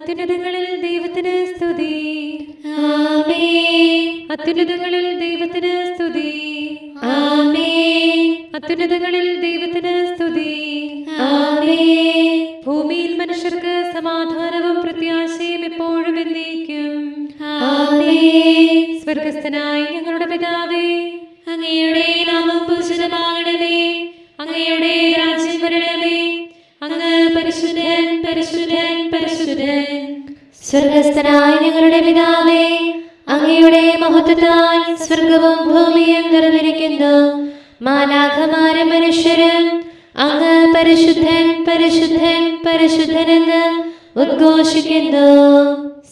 അത്യുന്നതങ്ങളിൽ ദൈവത്തിന് സ്തുതി. ആമേൻ. അത്യുന്നതങ്ങളിൽ ദൈവത്തിന് സ്തുതി. ആമേൻ. അത്യുന്നതങ്ങളിൽ ദൈവത്തിന് സ്തുതി. ആമേൻ. ഭൂമിയിൽ മനുഷ്യർക്ക് സമാധാനവും പ്രത്യാശയും എപ്പോഴും എന്നേക്കും. ആമേൻ. സ്വർഗസ്ഥനായ ഞങ്ങളുടെ പിതാവേ, അങ്ങയുടെ നാമം പൂജിതമാകണമേ. അങ്ങയുടെ രാജ്യം വരണമേ. അങ്ങ് പരിശുദ്ധൻ, പരിശുദ്ധൻ, പരിശുദ്ധൻ. സ്വർഗസ്ഥനായ ഞങ്ങളുടെ പിതാവേ, അങ്ങയുടെ മഹത്വത്താൽ സ്വർഗവും ഭൂമിയും നിറഞ്ഞിരിക്കുന്നു. മാലാഖമാരും മനുഷ്യരും അങ്ങ് പരിശുദ്ധൻ, പരിശുദ്ധൻ, പരിശുദ്ധനെന്ന് ഉദ്ഘോഷിക്കുന്നു.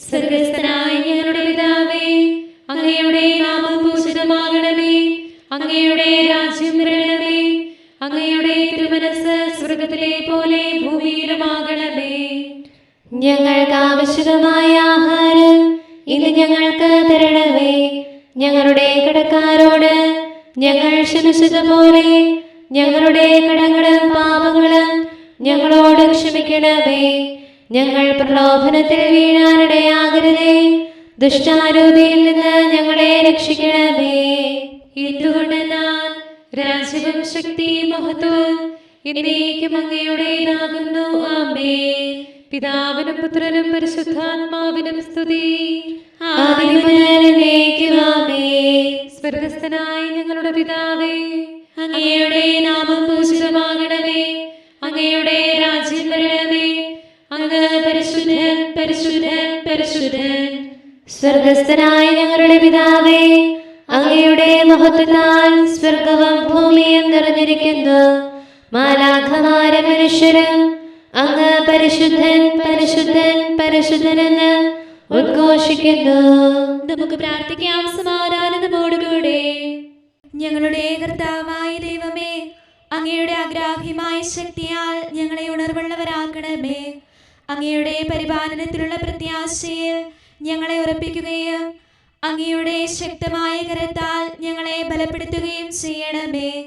സ്വർഗസ്ഥനായ ഞങ്ങളുടെ പിതാവേ, അങ്ങയുടെ നാമം പൂജിതമാകണമേ. അങ്ങയുടെ രാജ്യം വരണമേ. അങ്ങയുടെ തിരുമനസ്സ് സ്വർഗത്തിലെ പോലെ ഭൂമിയിലുമാകണമേ. ഞങ്ങൾക്ക് ആവശ്യമായ ആഹാരം ഇന്ന് ഞങ്ങൾക്ക് തരണമേ. ഞങ്ങളുടെ കടക്കാരോട് ഞങ്ങൾ ക്ഷമിച്ചതുപോലെ ഞങ്ങളുടെ കടങ്ങളും പാപങ്ങളും ഞങ്ങളോട് ക്ഷമിക്കണമേ. ഞങ്ങൾ പ്രലോഭനത്തിൽ വീഴാനിടയാകരുതേ. ദുഷ്ടാരൂപിയിൽ നിന്ന് ഞങ്ങളെ രക്ഷിക്കണമേ. എന്തുകൊണ്ടെന്നാൽ രാജ്യവും ശക്തിയും മഹത്വവും എന്നേക്കും അങ്ങയുടേതാകുന്നു. ആമേൻ. പിതാവിനും പുത്രനും പരിശുദ്ധാത്മാവിനും സ്തുതി. ആദിയും മുതൽ എന്നേക്കും ആമേൻ. സ്വർഗസ്ഥനായ ഞങ്ങളുടെ പിതാവേ, അങ്ങയുടെ നാമം പൂജിതമാകണമേ. അങ്ങയുടെ രാജ്യം വരണമേ. അങ്ങ് പരിശുദ്ധൻ, പരിശുദ്ധൻ, പരിശുദ്ധൻ. സ്വർഗസ്ഥനായ ഞങ്ങളുടെ പിതാവേ, അങ്ങയുടെ മഹത്വത്താൽ സ്വർഗവും ഭൂമിയും നിറഞ്ഞിരിക്കുന്നു. മാലാഖമാരും മനുഷ്യരും അങ്ങ് പരിശുദ്ധൻ, പരിശുദ്ധൻ, പരിശുദ്ധനെന്ന് ഉദ്ഘോഷിക്കുന്നു. നമുക്ക് പ്രാർത്ഥിക്കാം സമാധാനത്തോടുകൂടെ. ഞങ്ങളുടെ കർത്താവായ ദൈവമേ, അങ്ങയുടെ അഗ്രാഹ്യമായ ശക്തിയാൽ ഞങ്ങളെ ഉണർവുള്ളവരാക്കണമേ. അങ്ങയുടെ പരിപാലനത്തിലുള്ള പ്രത്യാശയിൽ ഞങ്ങളെ ഉറപ്പിക്കുകയും അങ്ങയുടെ ശക്തമായ കരത്താൽ ഞങ്ങളെ ബലപ്പെടുത്തുകയും ചെയ്യണമേ.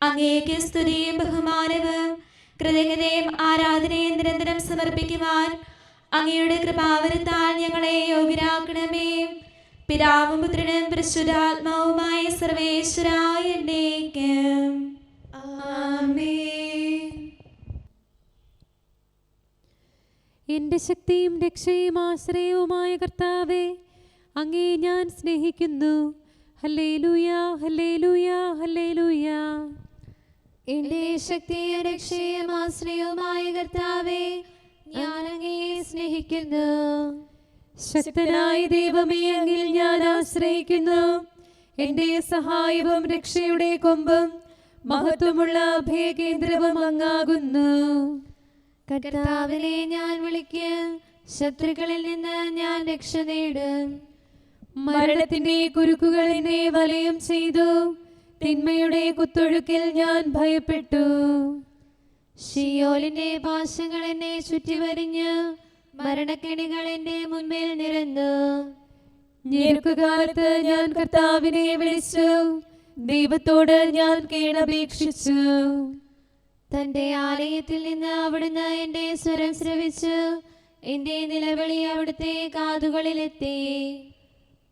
അങ്ങേക്ക് സ്തുതിയും ബഹുമാനവും കൃതജ്ഞതയും ആരാധനയും നിരന്തരം സമർപ്പിക്കുവാൻ അങ്ങയുടെ കൃപാവരത്താൽ ഞങ്ങളെ യോഗ്യരാക്കണമേ. പിതാവും പുത്രനും പരിശുദ്ധാത്മാവുമായ സർവേശ്വരായ എന്നേക്കും. ആമേൻ. എന്റെ ശക്തിയും രക്ഷയും ആശ്രയവുമായ കർത്താവേ, അങ്ങേ ഞാൻ സ്നേഹിക്കുന്നു. Hallelujah, hallelujah, hallelujah. എന്റെ ശക്തിയും രക്ഷയും ആശ്രയവുമായ കർത്താവേ, ഞാൻ അങ്ങയെ സ്നേഹിക്കുന്നു. ശക്തനായ ദൈവമേ, അങ്ങിൽ ഞാൻ ആശ്രയിക്കുന്നു. എന്റെ സഹായവും രക്ഷയുടെ കൊമ്പും മഹത്വമുള്ള അഭയകേന്ദ്രവും അങ്ങാകുന്നു. കർത്താവിനെ ഞാൻ വിളിക്കും. ശത്രുക്കളിൽ നിന്ന് ഞാൻ രക്ഷ നേടും. മരണത്തിന്റെ കുരുക്കുകൾ എന്നെ വലയം ചെയ്തു. തിന്മയുടെ കുത്തൊഴുക്കിൽ ഞാൻ ഭയപ്പെട്ടു. ശിയോലിന്റെ പാശങ്ങൾ എന്നെ ചുറ്റിവരിഞ്ഞു. മരണക്കെണികൾ എന്റെ മുൻപിൽ നിരന്നു. ഞെരുക്കുകാലത്ത് ഞാൻ കർത്താവിനെ വിളിച്ചു. ദൈവത്തോട് ഞാൻ കേണപേക്ഷിച്ചു. തന്റെ ആലയത്തിൽ നിന്ന് അവിടുന്ന് എന്റെ സ്വരം ശ്രവിച്ചു. എന്റെ നിലവിളി അവിടുത്തെ കാതുകളിലെത്തി.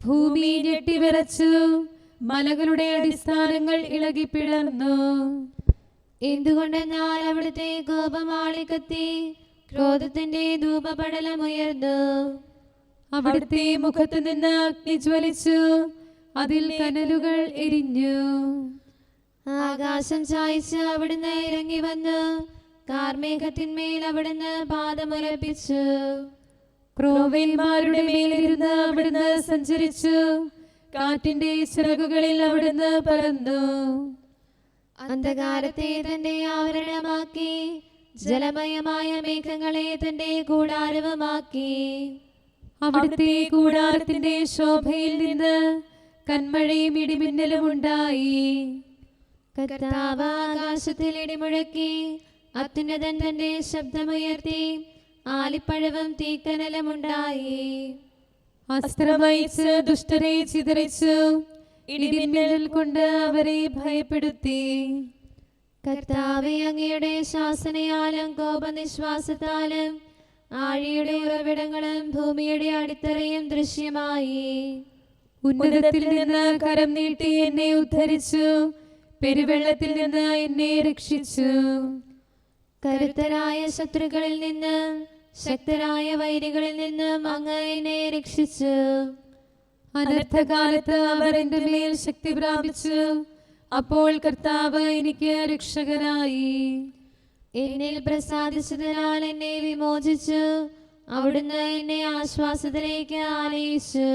ഭൂമി ഞെട്ടിവിറച്ചു. മലകളുടെ അടിസ്ഥാനങ്ങൾ ഇളകിപ്പിളർന്നു. എന്തുകൊണ്ടെന്നാൽ അവിടുത്തെ കോപം ആളിക്കത്തി. ക്രോധത്തിന്റെ ധൂപപടലമുയർന്നു. അവിടുത്തെ മുഖത്തു നിന്ന് അഗ്നി ജ്വലിച്ചു. അതിൽ കനലുകൾ എരിഞ്ഞു. ആകാശം ചായ്ച്ച് അവിടുന്ന് ഇറങ്ങി വന്നു. കാർമേഘത്തിന്മേൽ അവിടുന്ന് പാദമുറപ്പിച്ചു. ക്രോവേന്മാരുടെ മേലിരുന്ന് അവിടുന്ന് സഞ്ചരിച്ചു. കാറ്റിന്റെ ചിറകുകളിൽ അവിടുന്ന് പറന്നു. അന്ധകാരത്തെ തന്റെ ആവരണമാക്കി. ജലമയമായ മേഘങ്ങളെ തന്റെ കൂടാരവുമാക്കി. അവിടുത്തെ കൂടാരത്തിന്റെ ശോഭയിൽ നിന്ന് കന്മഴയും ഇടിമിന്നലും ഉണ്ടായി. കർത്താവ് ആകാശത്തിൽ ഇടിമുഴക്കി. അത്യുന്നതൻ തന്റെ ശബ്ദമുയർത്തി. ആലിപ്പഴവും തീക്കനലുമുണ്ടായി. അസ്ത്രമയച്ച് ദുഷ്ടരെ ചിതറിച്ചു. ഇടിമിന്നൽ കൊണ്ട് അവരെ ഭയപ്പെടുത്തി. കർത്താവേ, അങ്ങയുടെ ശാസനയാലും കോപനിശ്വാസത്താലും ആഴിയുടെ ഉറവിടങ്ങളും ഭൂമിയുടെ അടിത്തറയും ദൃശ്യമായി. ഉന്നതത്തിൽ നിന്ന് കരം നീട്ടി എന്നെ ഉദ്ധരിച്ചു, പെരുവെള്ളത്തിൽ നിന്ന് എന്നെ രക്ഷിച്ചു. കരുത്തരായ ശത്രുക്കളിൽ നിന്നും ശക്തരായ വൈരികളിൽ നിന്നും അങ്ങ് എന്നെ രക്ഷിച്ചു. അനർത്ഥകാലത്ത് അവർ എന്റെ മേൽ ശക്തി പ്രാപിച്ചു, അപ്പോൾ കർത്താവ് എനിക്ക് രക്ഷകനായി. എന്നിൽ പ്രസാദിച്ചതിനാൽ എന്നെ വിമോചിച്ചു, അവിടുന്ന് എന്നെ ആശ്വാസത്തിലേക്ക് ആനയിച്ചു.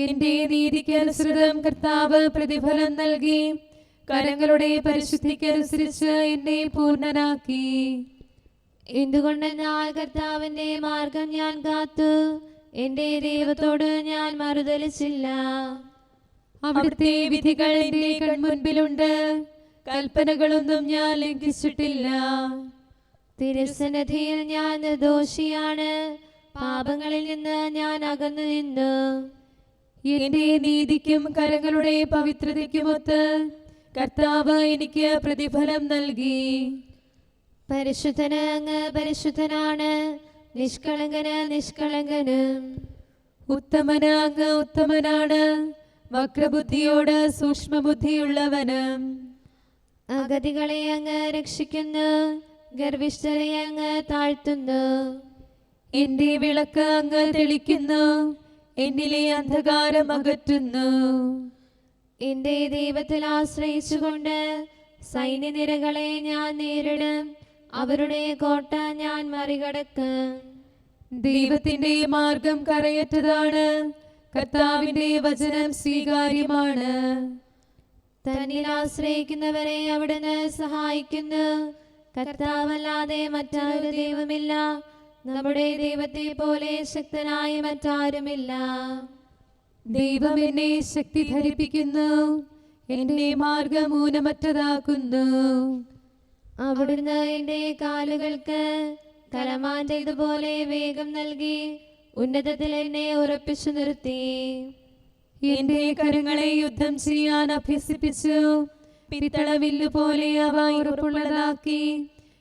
എന്റെ നീതിക്ക് അനുസൃതം കർത്താവ് പ്രതിഫലം നൽകി, കരങ്ങളുടെ പരിശുദ്ധിക്കനുസരിച്ച് എന്നെ പൂർണ്ണനാക്കി. എന്തുകൊണ്ടെന്നാൽ കർത്താവിന്റെ മാർഗം ഞാൻ കാത്തു, എന്റെ ദൈവത്തോട് ഞാൻ മറുതലിച്ചില്ല. അവിടുത്തെ വിധികൾ എന്റെ കൺമുൻപിലുണ്ട്, കൽപ്പനകളൊന്നും ഞാൻ ലംഘിച്ചിട്ടില്ല. തിരുസന്നിധിയിൽ ഞാൻ നിർദോഷിയാണ്, പാപങ്ങളിൽ നിന്ന് ഞാൻ അകന്നു നിന്നു. എന്റെ നീതിക്കും കരങ്ങളുടെ പവിത്രതയ്ക്കുമൊത്ത് കർത്താവ് എനിക്ക് പ്രതിഫലം നൽകി. പരിശുദ്ധന് അങ്ങ് പരിശുദ്ധനാണ്, നിഷ്കളങ്കന് നിഷ്കളങ്കനും. ഉത്തമന് അങ്ങ് ഉത്തമനാണ്, വക്രബുദ്ധിയോട് സൂക്ഷ്മബുദ്ധിയുള്ളവനും. അഗതികളെ അങ്ങ് രക്ഷിക്കുന്നു, ഗർവിഷ്ഠരെ അങ്ങ് താഴ്ത്തുന്നു. എന്റെ വിളക്ക് അങ്ങ് തെളിക്കുന്നു, എന്നിലെ അന്ധകാരം അകറ്റുന്നു. എന്റെ ദൈവത്തിൽ ആശ്രയിച്ചുകൊണ്ട് സൈന്യനിരകളെ ഞാൻ നേരിടും, അവരുടെ കോട്ട ഞാൻ മറികടക്കും. ദൈവത്തിന്റെ മാർഗം കറയറ്റതാണ്, കർത്താവിന്റെ വചനം സ്വീകാര്യമാണ്. തന്നിൽ ആശ്രയിക്കുന്നവരെ അവിടുന്ന് സഹായിക്കുന്നു. കർത്താവല്ലാതെ മറ്റൊരു ദൈവമില്ല, നമ്മുടെ ദൈവത്തെ പോലെ ശക്തനായ മറ്റാരുമില്ല. ദൈവം എന്നെ ശക്തി ധരിപ്പിക്കുന്നു, എന്റെ മാർഗം ഊനമറ്റതാക്കുന്നു. അവിടുന്ന് എന്റെ കാലുകൾക്ക് കലമാൻ്റെതുപോലെ വേഗം നൽകി, ഉന്നതത്തിൽ എന്നെ ഉറപ്പിച്ചു നിർത്തി. എന്റെ കരങ്ങളെ യുദ്ധം ചെയ്യാൻ അഭ്യസിപ്പിച്ചു, പിത്തളവില്ലു പോലെ അവ ഉറപ്പുള്ളതാക്കി,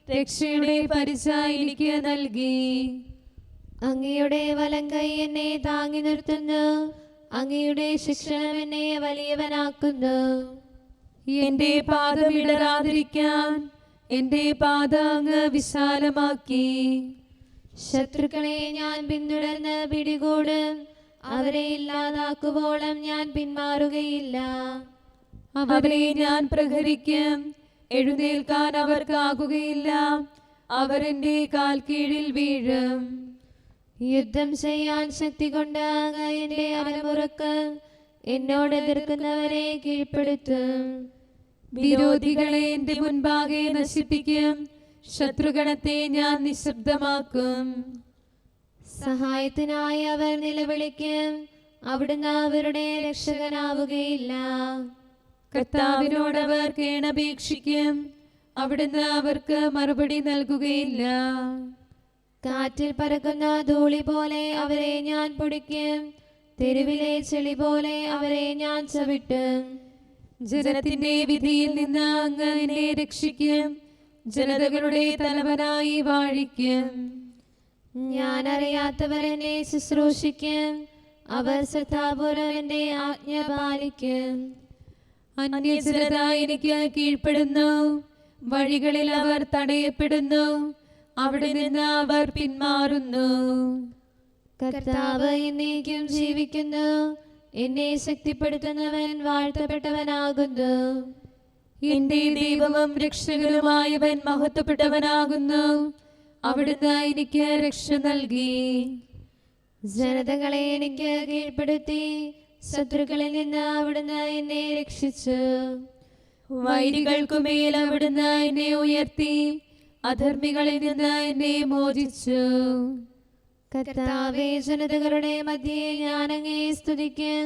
രക്ഷയുടെ പരിച എനിക്ക് നൽകി. അങ്ങയുടെ വലങ്കൈ എന്നെ താങ്ങി നിർത്തുന്നു, അങ്ങയുടെ ശിക്ഷണം എന്നെ വലിയവനാക്കുന്നു. എന്റെ പാദം ഇടറാതിരിക്കാൻ എന്റെ പാദ അങ്ങ് വിശാലമാക്കി. ശത്രുക്കളെ ഞാൻ പിന്തുടർന്ന് പിടികൂടും, അവരെ ഇല്ലാതാക്കുവോളം ഞാൻ പിന്മാറുകയില്ല. അവരെ ഞാൻ പ്രഹരിക്കും, എഴുന്നേൽക്കാൻ അവർക്കാകുകയില്ല, അവരെന്റെ കാൽ കീഴിൽ വീഴും. യുദ്ധം ചെയ്യാൻ ശക്തി കൊണ്ട് അങ്ങ് എന്റെ അരമുറക്ക്, എന്നോട് എതിർക്കുന്നവരെ കീഴ്പ്പെടുത്തും. വിരോധികളെ എന്റെ മുൻപാകെ നശിപ്പിക്കും, ശത്രുഗണത്തെ ഞാൻ നിശബ്ദമാക്കും. സഹായത്തിനായി അവർ നിലവിളിക്കും, അവിടുന്ന് അവരുടെ രക്ഷകനാവുകയില്ല. കർത്താവിനോടവർ കേണപേക്ഷിക്കും, അവിടുന്ന് അവർക്ക് മറുപടി നൽകുകയില്ല. കാറ്റിൽ പറക്കുന്ന ധൂളി പോലെ അവരെ ഞാൻ പൊടിക്കും, തെരുവിലെ ചെളി പോലെ അവരെ ഞാൻ ചവിട്ടും. ജനത്തിന്റെ വിധിയിൽ നിന്ന് അങ്ങ് എന്നെ രക്ഷിക്കും, ജനതകളുടെ തലവനായി വാഴിക്കും. ഞാൻ അറിയാത്തവരെന്നെ ശുശ്രൂഷിക്കും, അവർ ശ്രദ്ധാപൂർവം എന്റെ ആജ്ഞ പാലിക്കും. അന്യജനത എനിക്ക് കീഴ്പ്പെടുന്നു, വഴികളിൽ അവർ തടയപ്പെടുന്നു, അവിടെ നിന്ന് അവർ പിന്മാറുന്നു. കർത്താവ് എന്നേക്കും ജീവിക്കുന്നു, എന്നെ ശക്തിപ്പെടുത്തുന്നവൻ വാഴ്ത്തപ്പെട്ടവനാകുന്നു. എന്റെ ദൈവവും രക്ഷകനുമായവൻ മഹത്വപ്പെട്ടവനാകുന്നു, അവിടുന്ന് എനിക്ക് രക്ഷ നൽകി. ജനതകളെ എനിക്ക് കീഴ്പ്പെടുത്തി, ശത്രുക്കളിൽ നിന്ന് അവിടുന്ന് എന്നെ രക്ഷിച്ചു. വൈരികൾക്കുമേൽ അവിടുന്ന് എന്നെ ഉയർത്തി, അധർമ്മികളിൽ നിന്ന് എന്നെ മോചിച്ചു. കർത്താവേ, ജനതകളുടെ മധ്യേ ഞാൻ അങ്ങേ സ്തുതിക്കും,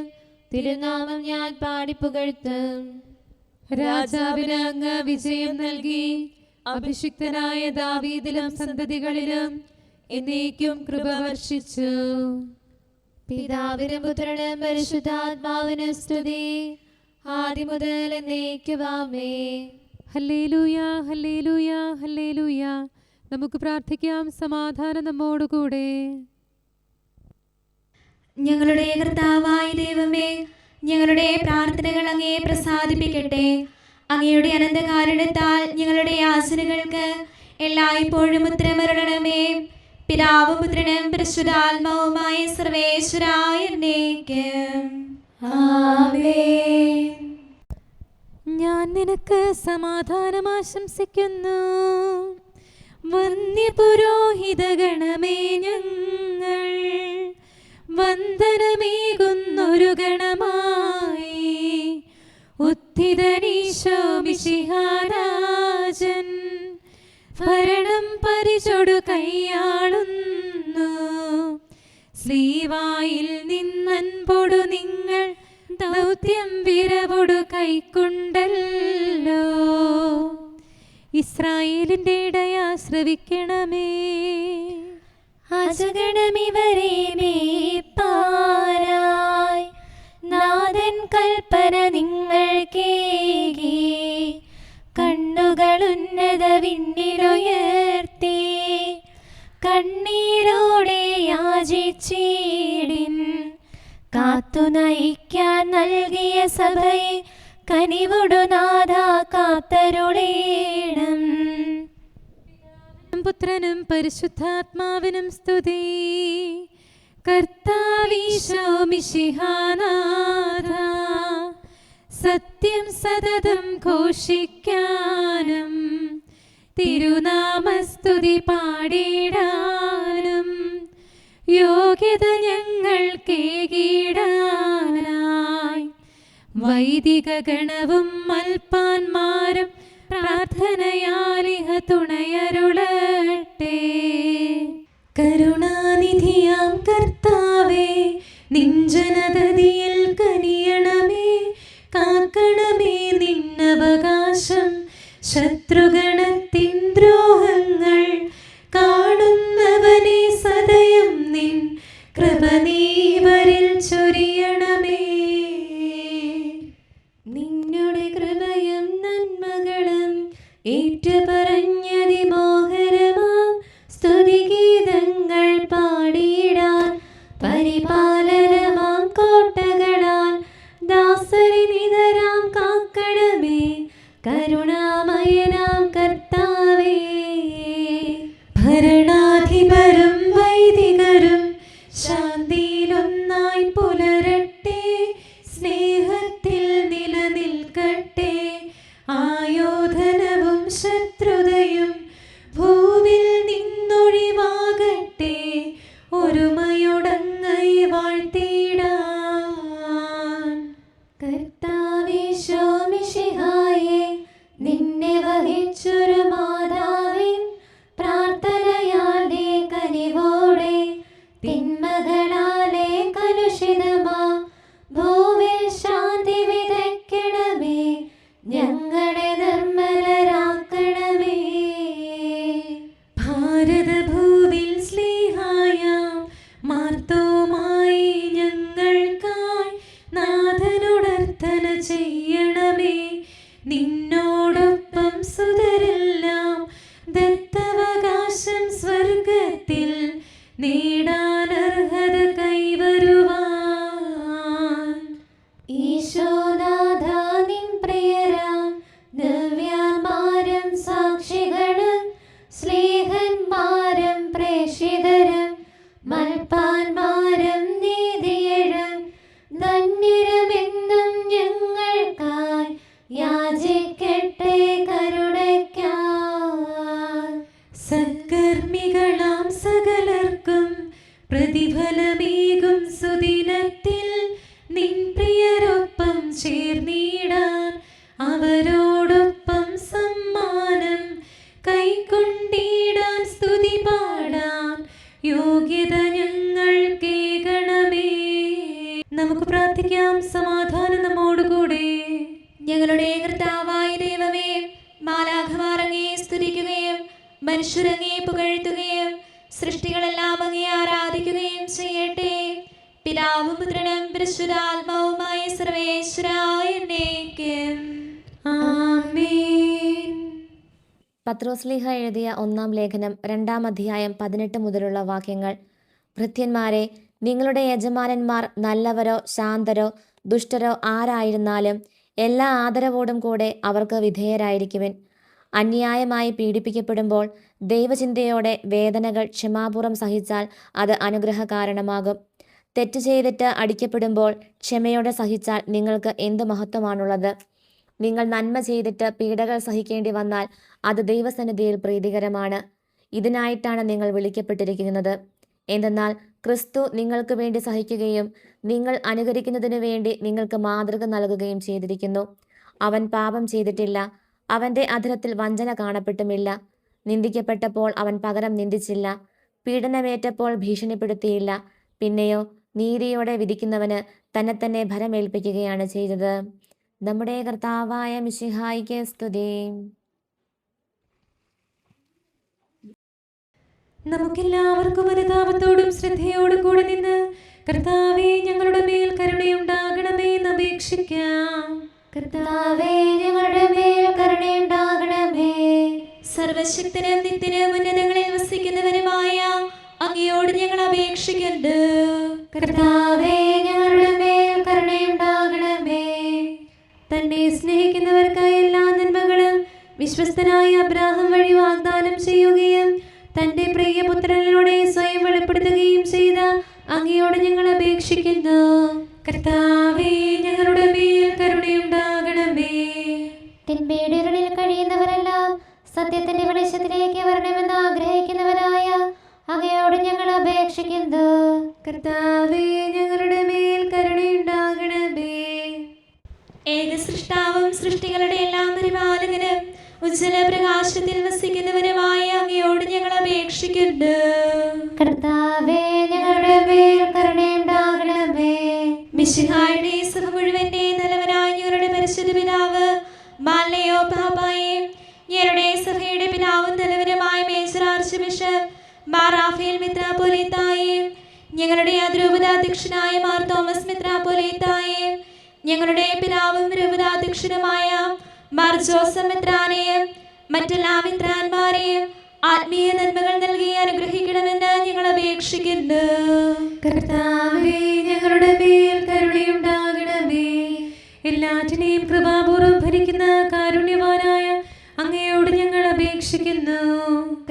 തിരുനാമം ഞാൻ പാടിപ്പുകഴ്ത്തും. രാജാവിന് അങ്ങ് വിജയം നൽകി, അഭിഷിക്തനായ ദാവീദിലും സന്തതികളിലും എന്നേക്കും കൃപ വർഷിച്ചു. പിതാവിനും പുത്രനും പരിശുദ്ധാത്മാവിനും സ്തുതി, ആദ്യം മുതൽ എന്നേക്കുമാമേ. Hallelujah, hallelujah, hallelujah. നമുക്ക് പ്രാർത്ഥിക്കാം. സമാധാനം നമ്മോടുകൂടെ. ഞങ്ങളുടെ കർത്താവായ ദൈവമേ, ഞങ്ങളുടെ പ്രാർത്ഥനകൾ അങ്ങേ പ്രസാദിപ്പിക്കട്ടെ. അങ്ങയുടെ അനന്തകാരുണ്യത്താൽ ഞങ്ങളുടെ യാചനകൾക്ക് എല്ലായ്പ്പോഴും ഉത്തരമരുളണമേ. പിതാവും പുത്രനും പരിശുദ്ധാത്മാവുമായ സർവേശ്വരായ എന്നേക്കും ആമേൻ. ഞാൻ നിനക്ക് സമാധാനം ആശംസിക്കുന്നു. വന്യപുരോഹിതഗണമേ, ഞങ്ങൾ വന്ദനമേകുന്നൊരു ഗണമായി ഉത്ഥിതനീശോ മിശിഹാരാജൻ ഭരണം പരിചൊടു കൈയാളുന്നു. ശ്രീവായിൽ നിന്നൻപൊടു നിങ്ങൾ ദൗത്യം വിരവൊടു കൈക്കൊണ്ടല്ലോ. ഇസ്രായേലിന്റെ ഇടയാ ശ്രവിക്കണമേ. അജഗണമിവരെ മേപ്പാനായി നാഥൻ കൽപ്പന നിങ്ങൾ കേകി. കണ്ണുകൾ ഉന്നത വിണ്ണിലുയർത്തി കണ്ണീരോടെ യാചിച്ചീടിൻ. കാത്തു നയിക്കാൻ നൽകിയ സഭയെ കനിവൊടു നാഥ കാത്തരുളേണം. പുത്രനും പരിശുദ്ധാത്മാവിനും സ്തുതി. കർത്താവീശോ മിശിഹാനാഥ, സത്യം സതതം ഘോഷിക്കാനും തിരുനാമസ്തുതി പാടിടാനും യോഗ്യത ഞങ്ങൾ കേകിടാനായി വൈദിക ഗണവും മൽപ്പാന്മാരും പ്രാർത്ഥനയാലിഹ തുണയരുളട്ടെ. കരുണാനിധിയാം കർത്താവേ, നിഞ്ജനതതിയിൽ കനിയണമേ. കാക്കണമേ നിന്നവകാശം. ശത്രുഗണത്തിൻ ദ്രോഹങ്ങൾ കാണുന്നവനെ സദയം നിൻ കൃപ നീവരിൽ ചൊരിയണമേ. നിന്നുടെ കൃപയും നന്മകളും ഏറ്റുപറഞ്ഞതിമോഹരമാം സ്തുതിഗീതങ്ങൾ പാടിയിടാൻ പരിപാലനമാം കോട്ടകളാൽ ദാസരി നിതരാം കാക്കണമേ. കരുണാമയനാം കർത്താവേ, ഭരണാധിപരും വൈദികരും ശാന്തിയിലൊന്നായി പുലരട്ടെ. സ്നേഹത്തിൽ നിലനിൽക്കട്ടെ. ആയോധനവും ശത്രുതയും ഭൂവിൽ നിന്നൊഴിവാകട്ടെ. ഒരുമയുടങ്ങൈ വാഴ്ത്തിടാൻ. കർത്താവീശോ മിശിഹായേ, നിന്നെ വഹിച്ചൊരു മാതാവിൻ പ്രാർത്ഥനയാലെ കനിവോടെ തിന്മകളാലെ കലുഷിതമാ ഭൂവിൽ ശാന്തി വിതയ്ക്കണമേ. ഞങ്ങളെ നിർമ്മലരാക്കണമേ. ഭാരതഭൂവിൽ സ്ലീഹായാം മാർത്തോമായി ഞങ്ങൾക്കായി നാഥനുടർത്തന ചെയ്യണമേ. നിന്നോടൊപ്പം സുതരെല്ലാം ദത്തവകാശം സ്വർഗത്തിൽ നേടാനർഹത കൈവരുവാൻ. ഈശോനാഥ നിൻ പ്രിയരാം ദിവ്യന്മാരും സാക്ഷികളും സ്ലീഹന്മാരും പ്രേക്ഷിതരും മൽപ്പാന്മാരും നീതിയരും ധന്യരുമെന്നും ഞങ്ങൾക്കായി യാചിക്കട്ടെ കരുണയ്ക്കായി. സൽക്കർമ്മികളാം സകലർക്കും പ്രതിഫലമേകും സുദിനത്തിൽ നിൻ പ്രിയരൊപ്പം ചേർന്നിടാൻ അവരോടൊപ്പം സമ്മാനം കൈക്കൊണ്ടിടാൻ സ്തുതി പാടാൻ യോഗ്യത ഞങ്ങൾ കേൾക്കണമേ. നമുക്ക് പ്രാർത്ഥിക്കാം. സമാധാനം നമ്മോടുകൂടെ. ഞങ്ങളുടെ കർത്താവായ ദൈവമേ, മാലാഖമാർ അങ്ങയെ സ്തുതിക്കുകയും മനുഷ്യരങ്ങേ പുകഴ്ത്തുകയും സൃഷ്ടികളെല്ലാം അങ്ങേ ആരാധിക്കുകയും ചെയ്യട്ടെ. പിതാവും പുത്രനും പരിശുദ്ധാത്മാവുമായ സർവേശ്വരായ എന്നേക്കും ആമേൻ. പത്രോസ്ലീഹ എഴുതിയ 1-ാം ലേഖനം 2-ാം അധ്യായം 18 മുതലുള്ള വാക്യങ്ങൾ. ഭൃത്യന്മാരെ, നിങ്ങളുടെ യജമാനന്മാർ നല്ലവരോ ശാന്തരോ ദുഷ്ടരോ ആരായിരുന്നാലും എല്ലാ ആദരവോടും കൂടെ അവർക്ക് വിധേയരായിരിക്കുവിൻ. അന്യായമായി പീഡിപ്പിക്കപ്പെടുമ്പോൾ ദൈവചിന്തയോടെ വേദനകൾ ക്ഷമാപൂർവ്വം സഹിച്ചാൽ അത് അനുഗ്രഹ കാരണമാകും. തെറ്റ് ചെയ്തിട്ട് അടിക്കപ്പെടുമ്പോൾ ക്ഷമയോടെ സഹിച്ചാൽ നിങ്ങൾക്ക് എന്ത് മഹത്വമാണുള്ളത്. നിങ്ങൾ നന്മ ചെയ്തിട്ട് പീഡകൾ സഹിക്കേണ്ടി വന്നാൽ അത് ദൈവസന്നിധിയിൽ പ്രീതികരമാണ്. ഇതിനായിട്ടാണ് നിങ്ങൾ വിളിക്കപ്പെട്ടിരിക്കുന്നത്. എന്തെന്നാൽ ക്രിസ്തു നിങ്ങൾക്ക് വേണ്ടി സഹിക്കുകയും നിങ്ങൾ അനുകരിക്കുന്നതിനു വേണ്ടി നിങ്ങൾക്ക് മാതൃക നൽകുകയും ചെയ്തിരിക്കുന്നു. അവൻ പാപം ചെയ്തിട്ടില്ല, അവൻ്റെ അധരത്തിൽ വഞ്ചന കാണപ്പെട്ടുമില്ല. നിന്ദിക്കപ്പെട്ടപ്പോൾ അവൻ പകരം നിന്ദിച്ചില്ല, പീഡനമേറ്റപ്പോൾ ഭീഷണിപ്പെടുത്തിയില്ല. പിന്നെയോ നീതിയോടെ വിധിക്കുന്നവന് തന്നെ ഭരമേൽപ്പിക്കുകയാണ് ചെയ്തത്. നമ്മുടെ കർത്താവായ മിശിഹായിക്ക് സ്തുതി. നമുക്കെല്ലാവർക്കും അനുതാപത്തോടും ശ്രദ്ധയോടും കൂടെ നിന്ന് കർത്താവേ ഞങ്ങളുടെ മേൽ കരുണയുണ്ടാകണമേ എന്ന് അപേക്ഷിക്കാം. കർത്താവേ, ഞങ്ങളുടെ മേൽ കരുണയുണ്ടാകണമേ. സർവശക്തനും നിത്യനും ഉന്നതങ്ങളിൽ വസിക്കുന്നവനുമായ അങ്ങയോട് ഞങ്ങൾ അപേക്ഷിക്കുന്നു. കർത്താവേ, ഞങ്ങളുടെ മേൽ കരുണയുണ്ടാകണമേ. തന്നെ സ്നേഹിക്കുന്നവർക്കായ എല്ലാ നന്മകളും വിശ്വസ്തനായ അബ്രാഹാം വഴി വാഗ്ദാനം ചെയ്യുകയും തന്റെ പ്രിയപുത്രനിലൂടെ സ്വയം വെളിപ്പെടുത്തുകയും ചെയ്ത അങ്ങയോട് ഞങ്ങൾ അപേക്ഷിക്കുന്നു. കർത്താവേ, ഞങ്ങളുടെ മേൽ കരുണയുണ്ടാകണമേ. തിന്മയുടെ ഇരുളിൽ കഴിയുന്നവരെല്ലാം സത്യത്തിന്റെ വെളിച്ചത്തിലേക്ക് വരണമെന്ന് ആഗ്രഹിക്കുന്നവരായ അങ്ങയോട് ഞങ്ങൾ അപേക്ഷിക്കുന്നു. കർത്താവേ, ഞങ്ങളുടെ മേൽ കരുണയുണ്ടാകണമേ. ഏക സൃഷ്ടാവും സൃഷ്ടികളുടെ എല്ലാം പരിപാലകനും ഉജ്ജ്വല പ്രകാശത്തിൽ വസിക്കുന്നവനുമായ അങ്ങയോട് ഞങ്ങൾ അപേക്ഷിക്കുന്നു. കർത്താവേ, ഞങ്ങളുടെ മേൽ കരുണയുണ്ടാകണമേ. മിശിഹായുടെ സഭ മുഴുവന്റെ നല്ലവനായ ഞങ്ങളുടെ പരിശുദ്ധ പിതാവ് മാലയോ പാപ്പായെ, ഞങ്ങളുടെ സഭയുടെ പിതാവും നല്ലവനുമായ major archbishop Mar Raphael മെത്രാപ്പൊലീത്തായെ, ഞങ്ങളുടെ അതിരൂപതാധ്യക്ഷനായ മാർ തോമസ് മെത്രാപ്പൊലീത്തായെ, ഞങ്ങളുടെ പിതാവും രൂപതാധ്യക്ഷനുമായ മാർ ജോസഫ് മെത്രാനെയും മറ്റെല്ലാ മെത്രാന്മാരെയും ആത്മീയ നന്മകൾ നൽകി അനുഗ്രഹിക്കണമെന്ന് ഞങ്ങൾ അപേക്ഷിക്കുന്നു. കർത്താവേ, ഞങ്ങളുടെ മേൽ കരുണയുണ്ടാകണമേ. എല്ലാറ്റിനെയും കൃപാപൂർവ്വം ഭരിക്കുന്ന കാരുണ്യവാനായ അങ്ങയോട് ഞങ്ങൾ അപേക്ഷിക്കുന്നു.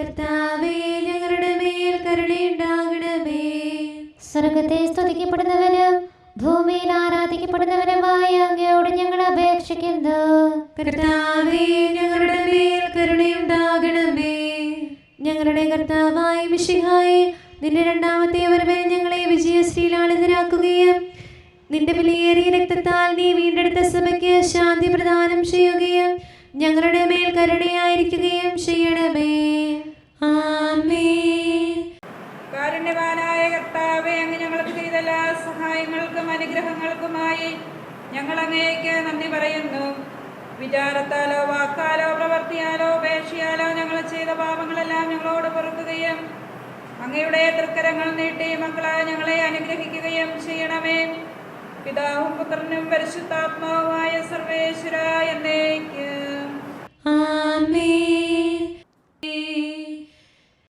കർത്താവേ, ഞങ്ങളുടെ മേൽ കരുണയുണ്ടാകണമേ. സ്വർഗത്തെ സ്തുതിക്കപ്പെടുന്നവനും ഭൂമിയിൽ ആരാധിക്കപ്പെടുന്നവനുമായ അങ്ങയോട് ഞങ്ങൾ അപേക്ഷിക്കുന്നു. കർത്താവേ, ഞങ്ങളുടെ മേൽ കരുണയുണ്ടാകണമേ. ഞങ്ങളുടെ കർത്താവായ മിശിഹായേ, നിന്റെ രണ്ടാമത്തെ വരവിൽ ഞങ്ങളെ വിജയശ്രീലാളിതരാക്കുകയും നിന്റെ വിലയേറിയ രക്തത്താൽ നീ വീണ്ടെടുത്ത സഭയ്ക്ക് ശാന്തി പ്രദാനം ചെയ്യുകയും ഞങ്ങളുടെ മേൽ കരുണയായിരിക്കുകയും ചെയ്യണമേ. ആമേൻ. കാരുണ്യവാനായ കർത്താവേ, അങ്ങ് ഞങ്ങൾക്ക് ചെയ്ത എല്ലാ സഹായങ്ങൾക്കും അനുഗ്രഹങ്ങൾക്കുമായി ഞങ്ങൾ അങ്ങേക്ക് നന്ദി പറയുന്നു. വിചാരത്താലോ വാക്കാലോ പ്രവർത്തിയാലോ ഉപേക്ഷയാലോ ഞങ്ങൾ ചെയ്ത പാപങ്ങളെല്ലാം ഞങ്ങളോട് പൊറുക്കുകയും അങ്ങയുടെ തൃക്കരങ്ങൾ നീട്ടി മക്കളായ ഞങ്ങളെ അനുഗ്രഹിക്കുകയും ചെയ്യണമേ. പിതാവും പുത്രനും പരിശുദ്ധാത്മാവുമായ സർവേശ്വര എന്നേക്കും ആമേൻ.